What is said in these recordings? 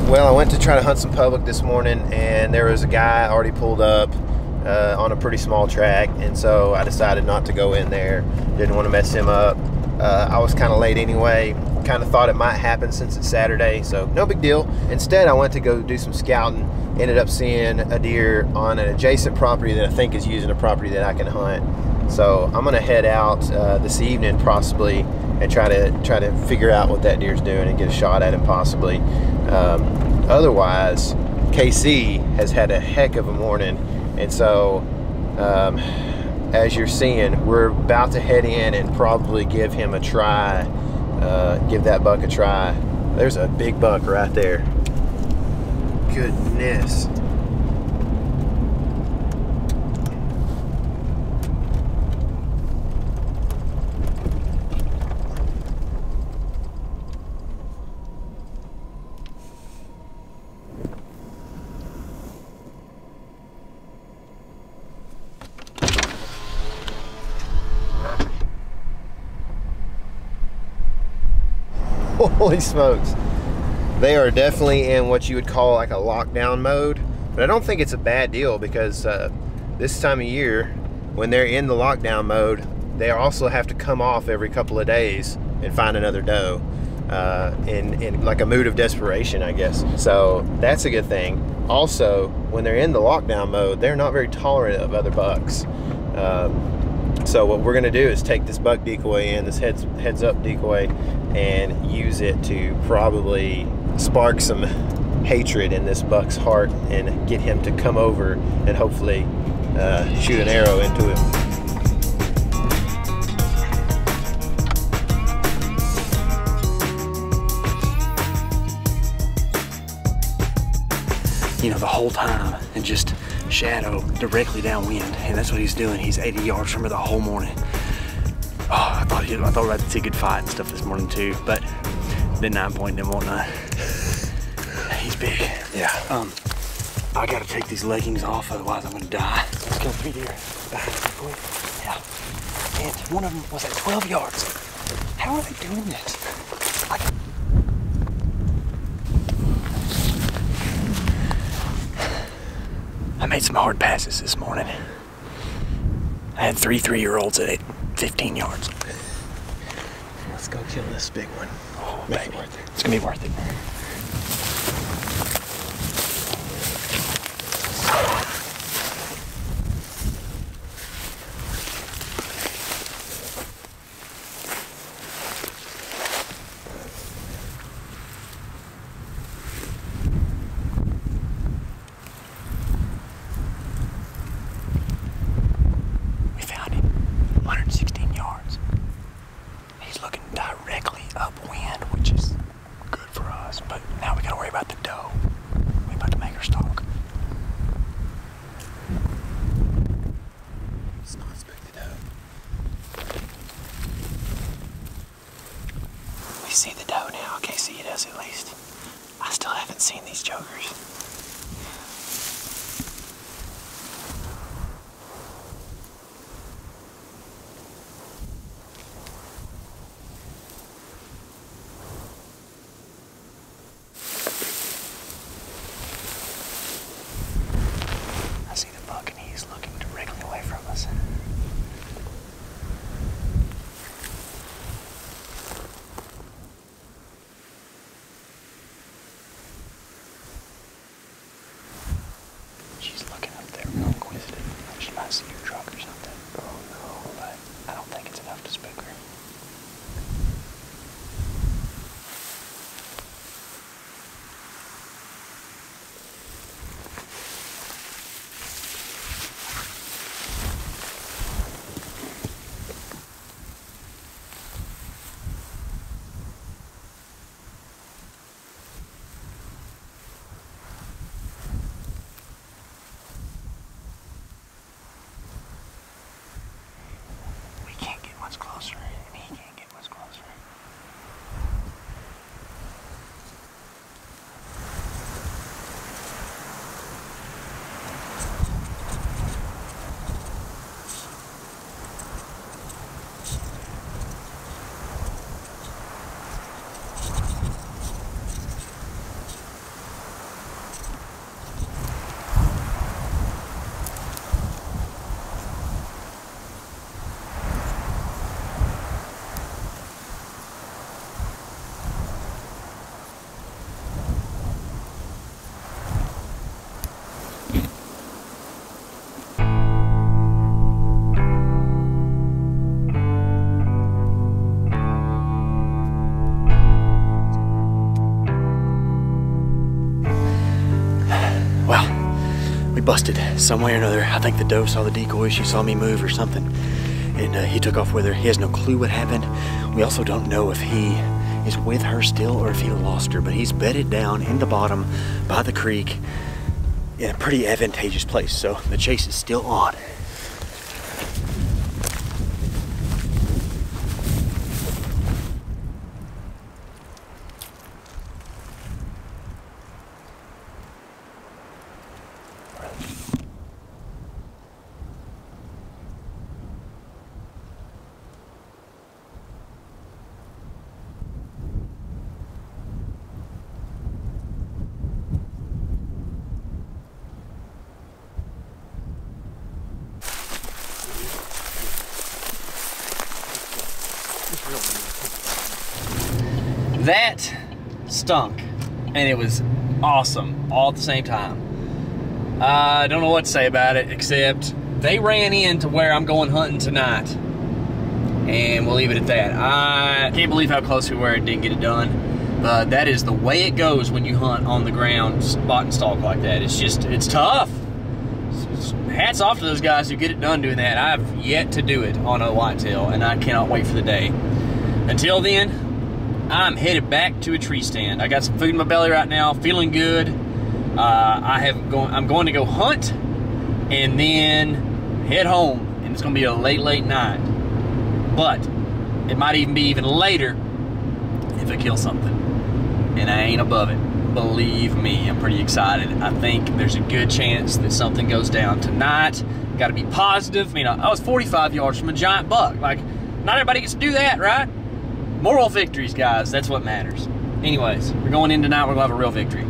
Well, I went to try to hunt some public this morning, and there was a guy already pulled up on a pretty small track, and so I decided not to go in there. Didn't want to mess him up. I was kind of late anyway. Kind of thought it might happen since it's Saturday, so no big deal. Instead, I went to go do some scouting. Ended up seeing a deer on an adjacent property that I think is using a property that I can hunt. So I'm gonna head out this evening possibly and try to figure out what that deer's doing and get a shot at him possibly. Otherwise, KC has had a heck of a morning, and so as you're seeing, we're about to head in and probably give him a try, give that buck a try. There's a big buck right there. Goodness. Holy smokes. They are definitely in what you would call like a lockdown mode, but I don't think it's a bad deal because this time of year, when they're in the lockdown mode, they also have to come off every couple of days and find another doe in like a mood of desperation, I guess. So that's a good thing. Also, when they're in the lockdown mode, they're not very tolerant of other bucks. So what we're gonna do is take this buck decoy in, this heads up decoy, and use it to probably spark some hatred in this buck's heart and get him to come over and hopefully shoot an arrow into him. You know, the whole time, and just shadow directly downwind, and that's what he's doing. He's 80 yards from her the whole morning. Oh, I thought we were about to see a good fight and stuff this morning too, but the 9 point didn't want none. He's big. Yeah. I gotta take these leggings off, otherwise I'm gonna die. Let's kill 3 deer. Yeah. And one of them was at 12 yards. How are they doing this? I made some hard passes this morning. I had 3 3-year-olds at 15 yards. Let's go kill this big one. Oh, baby. It's gonna be worth it. We found him, 116 yards. He's looking directly upwind, which is good for us, but now we gotta worry about the doe. We're about to make her stalk. Let's not expect the doe. We see the doe now. KC does at least. I still haven't seen these jokers. I see the buck and he's looking directly away from us. She's looking up there real inquisitive. She might see your truck or something. Oh no. But I don't think it's enough to spook her. We can't get much closer. busted some way or another. I think the doe saw the decoy, she saw me move or something, and he took off with her. He has no clue what happened. We also don't know if he is with her still or if he lost her, but he's bedded down in the bottom by the creek in a pretty advantageous place, so the chase is still on. That stunk, and it was awesome all at the same time. I don't know what to say about it, except they ran into where I'm going hunting tonight, and we'll leave it at that. I can't believe how close we were and didn't get it done, but that is the way it goes when you hunt on the ground, spot and stalk like that. It's tough. Hats off to those guys who get it done doing that. I've yet to do it on a whitetail, and I cannot wait for the day. Until then, I'm headed back to a tree stand. I got some food in my belly right now, feeling good. I'm going to go hunt and then head home, and it's gonna be a late night. But it might even be even later if I kill something, and I ain't above it. Believe me, I'm pretty excited. I think there's a good chance that something goes down tonight. Got to be positive. I mean, I was 45 yards from a giant buck. Like, not everybody gets to do that, right? Moral victories, guys, that's what matters. Anyways, we're going in tonight, we're gonna have a real victory.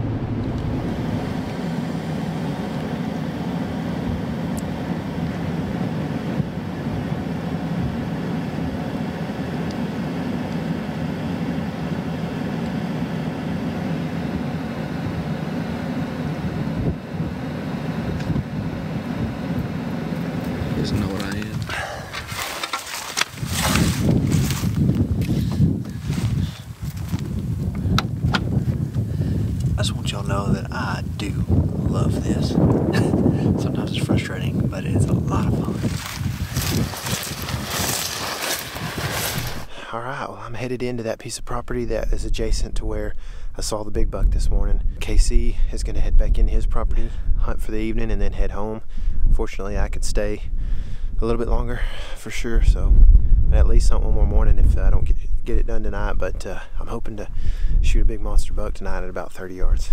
He doesn't know what I am. I just want y'all to know that I do love this. Sometimes it's frustrating, but it's a lot of fun. All right, well, I'm headed into that piece of property that is adjacent to where I saw the big buck this morning. KC is going to head back into his property, hunt for the evening, and then head home. Fortunately, I could stay a little bit longer for sure, so at least hunt one more morning if I don't get it done tonight. But I'm hoping to shoot a big monster buck tonight at about 30 yards.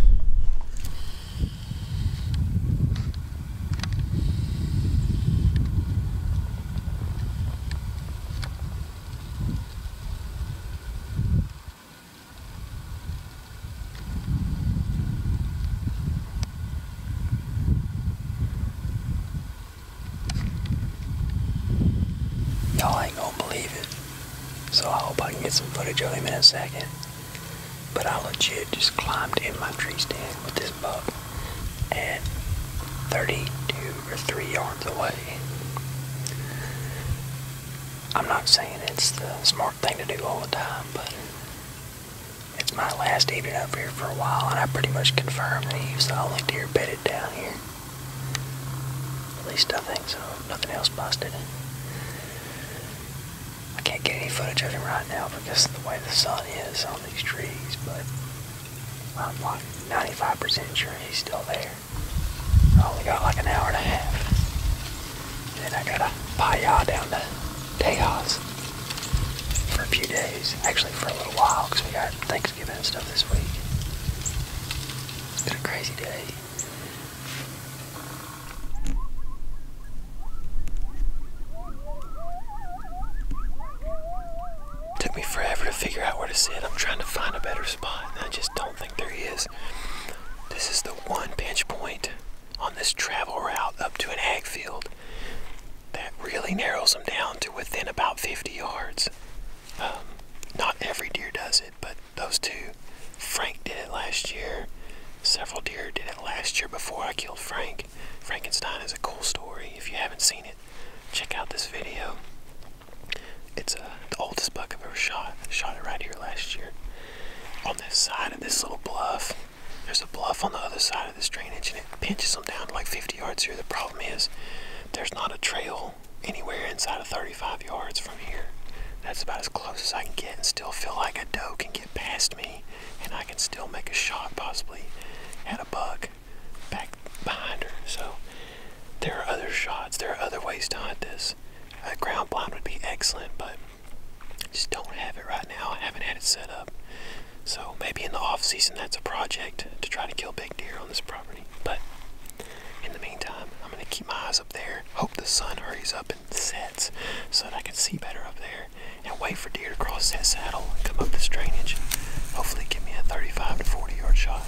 Y'all ain't gonna believe it, so I hope I can get some footage of him in a second. But I legit just climbed in my tree stand with this buck at 32 or 3 yards away. I'm not saying it's the smart thing to do all the time, but it's my last evening up here for a while, and I pretty much confirmed that he was the only deer bedded down here. At least I think so. Nothing else busted. I can't get any footage of him right now because of the way the sun is on these trees, but I'm like 95% sure he's still there. I only got like an hour and a half. Then I gotta pie-yaw down to Tejas for a few days. Actually for a little while because we got Thanksgiving and stuff this week. It's been a crazy day. Took me forever to figure out where to sit. I'm trying to find a better spot, and I just don't think there is. This is the one pinch point on this travel route up to an ag field that really narrows them down to within about 50 yards. Not every deer does it, but those two. Frank did it last year. Several deer did it last year before I killed Frank. Frankenstein is a cool story. If you haven't seen it, check out this video. It's the oldest buck I've ever shot. I shot it right here last year on this side of this little bluff. There's a bluff on the other side of this drainage, and it pinches them down to like 50 yards here. The problem is there's not a trail anywhere inside of 35 yards from here. That's about as close as I can get and still feel like a doe can get past me, and I can still make a shot possibly at a buck back behind her. So there are other shots, there are other ways to hunt this. A ground blind would be excellent, but I just don't have it right now. I haven't had it set up. So maybe in the off season that's a project to try to kill big deer on this property. But in the meantime, I'm going to keep my eyes up there, hope the sun hurries up and sets so that I can see better up there, and wait for deer to cross that saddle and come up this drainage and hopefully give me a 35 to 40 yard shot.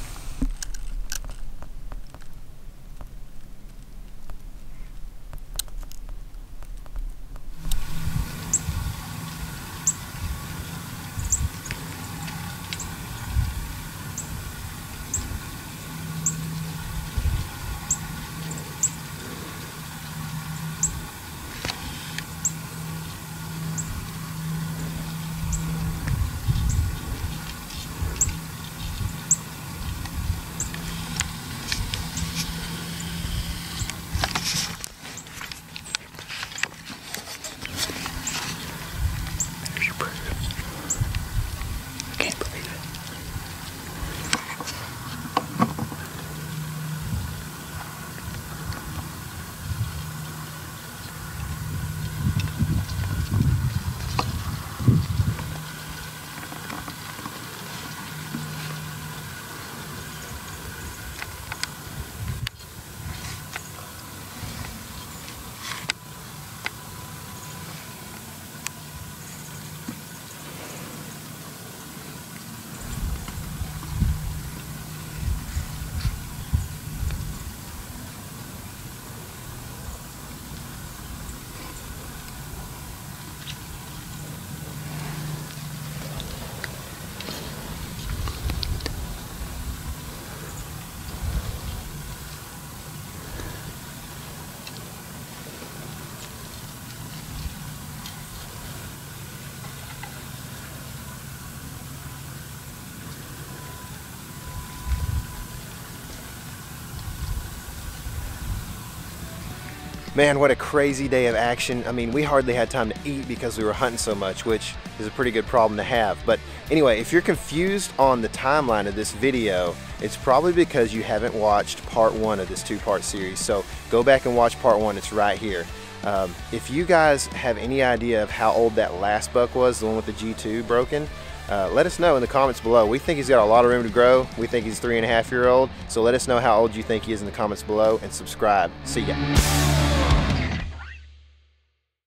Man, what a crazy day of action. I mean, we hardly had time to eat because we were hunting so much, which is a pretty good problem to have. But anyway, if you're confused on the timeline of this video, it's probably because you haven't watched part 1 of this 2-part series. So go back and watch part 1, it's right here. If you guys have any idea of how old that last buck was, the one with the G2 broken, let us know in the comments below. We think he's got a lot of room to grow. We think he's 3.5-year-old. So let us know how old you think he is in the comments below, and subscribe. See ya.